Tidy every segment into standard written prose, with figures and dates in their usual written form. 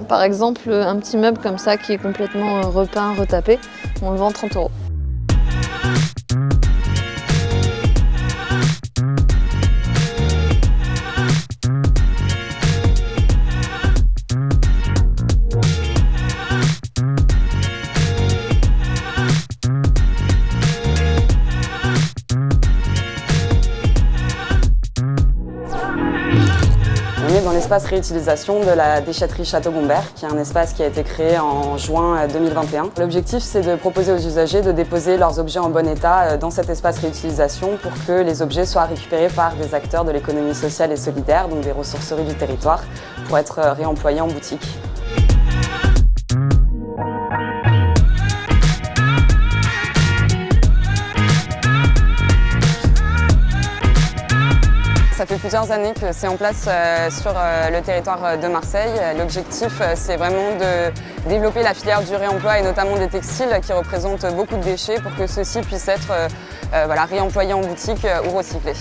Par exemple, un petit meuble comme ça qui est complètement repeint, retapé, on le vend 30 €. On est dans l'espace réutilisation de la déchetterie Château-Gombert, qui est un espace qui a été créé en juin 2021. L'objectif, c'est de proposer aux usagers de déposer leurs objets en bon état dans cet espace réutilisation pour que les objets soient récupérés par des acteurs de l'économie sociale et solidaire, donc des ressourceries du territoire, pour être réemployés en boutique. Ça fait plusieurs années que c'est en place sur le territoire de Marseille. L'objectif, c'est vraiment de développer la filière du réemploi et notamment des textiles qui représentent beaucoup de déchets pour que ceux-ci puissent être réemployés en boutique ou recyclés.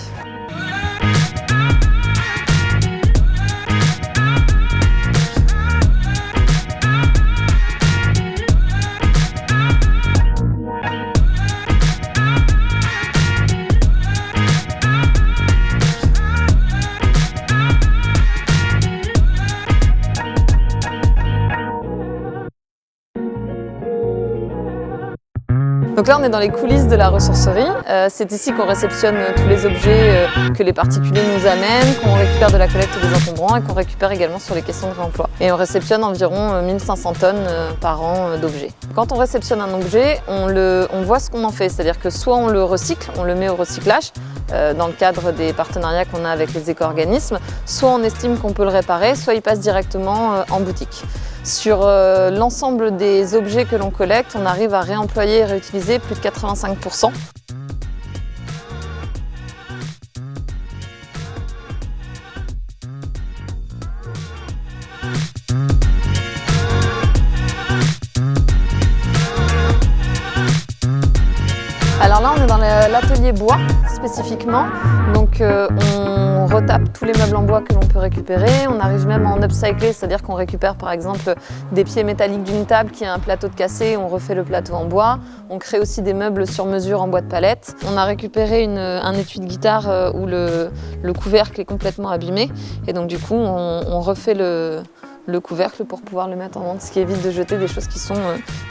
Donc là, on est dans les coulisses de la ressourcerie. C'est ici qu'on réceptionne tous les objets que les particuliers nous amènent, qu'on récupère de la collecte des encombrants et qu'on récupère également sur les questions de réemploi. Et on réceptionne environ 1500 tonnes par an d'objets. Quand on réceptionne un objet, on voit ce qu'on en fait. C'est-à-dire que soit on le recycle, on le met au recyclage, dans le cadre des partenariats qu'on a avec les éco-organismes, soit on estime qu'on peut le réparer, soit il passe directement en boutique. Sur l'ensemble des objets que l'on collecte, on arrive à réemployer et réutiliser plus de 85%. Alors là, on est dans l'atelier bois spécifiquement, donc on retape tous les meubles en bois que l'on peut récupérer. On arrive même à en upcycler, c'est-à-dire qu'on récupère par exemple des pieds métalliques d'une table qui a un plateau de cassé, on refait le plateau en bois. On crée aussi des meubles sur mesure en bois de palette. On a récupéré un étui de guitare où le couvercle est complètement abîmé et donc du coup on refait le couvercle pour pouvoir le mettre en vente, ce qui évite de jeter des choses qui sont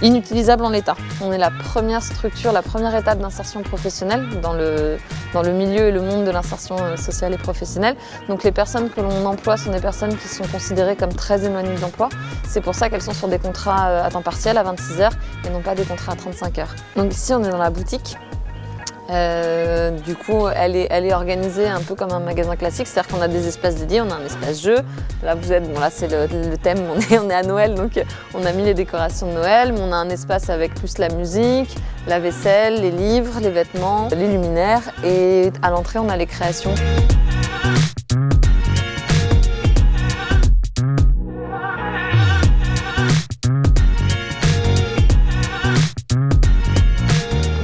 inutilisables en l'état. On est la première structure, la première étape d'insertion professionnelle dans le milieu et le monde de l'insertion sociale et professionnelle. Donc les personnes que l'on emploie sont des personnes qui sont considérées comme très éloignées de l'emploi. C'est pour ça qu'elles sont sur des contrats à temps partiel, à 26 heures, et non pas des contrats à 35 heures. Donc ici on est dans la boutique. Du coup, elle est organisée un peu comme un magasin classique, c'est-à-dire qu'on a des espaces dédiés, on a un espace jeu. Là, là c'est le thème, on est à Noël, donc on a mis les décorations de Noël, mais on a un espace avec plus la musique, la vaisselle, les livres, les vêtements, les luminaires, et à l'entrée, on a les créations.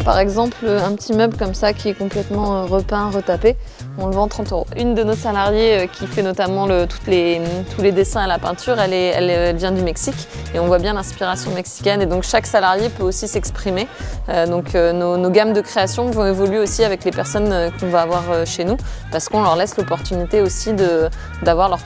Par exemple, un petit meuble comme ça qui est complètement repeint, retapé, on le vend 30 €. Une de nos salariées qui fait notamment tous les dessins à la peinture, elle vient du Mexique et on voit bien l'inspiration mexicaine et donc chaque salarié peut aussi s'exprimer. Nos gammes de création vont évoluer aussi avec les personnes qu'on va avoir chez nous parce qu'on leur laisse l'opportunité aussi d'avoir leur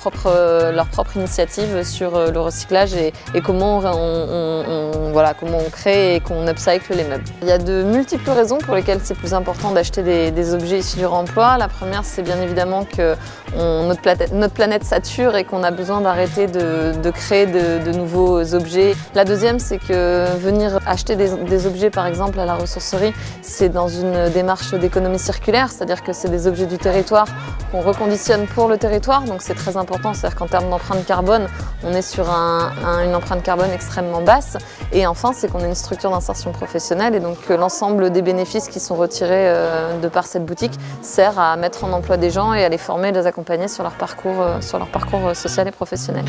propre initiative sur le recyclage et comment comment on crée et qu'on upcycle les meubles. Il y a de multiples raisons pour lesquelles c'est plus important d'acheter des objets issus du réemploi. La première, c'est bien évidemment que notre planète sature et qu'on a besoin d'arrêter de créer de nouveaux objets. La deuxième, c'est que venir acheter des objets, par exemple, à la ressourcerie, c'est dans une démarche d'économie circulaire, c'est-à-dire que c'est des objets du territoire qu'on reconditionne pour le territoire, donc c'est très important, c'est-à-dire qu'en termes d'empreinte carbone, on est sur une empreinte carbone extrêmement basse. Et enfin, c'est qu'on est une structure d'insertion professionnelle et donc l'ensemble des bénéfices qui sont retirés de par cette boutique sert à mettre en emploi des gens et à les former et les accompagner sur leur parcours social et professionnel.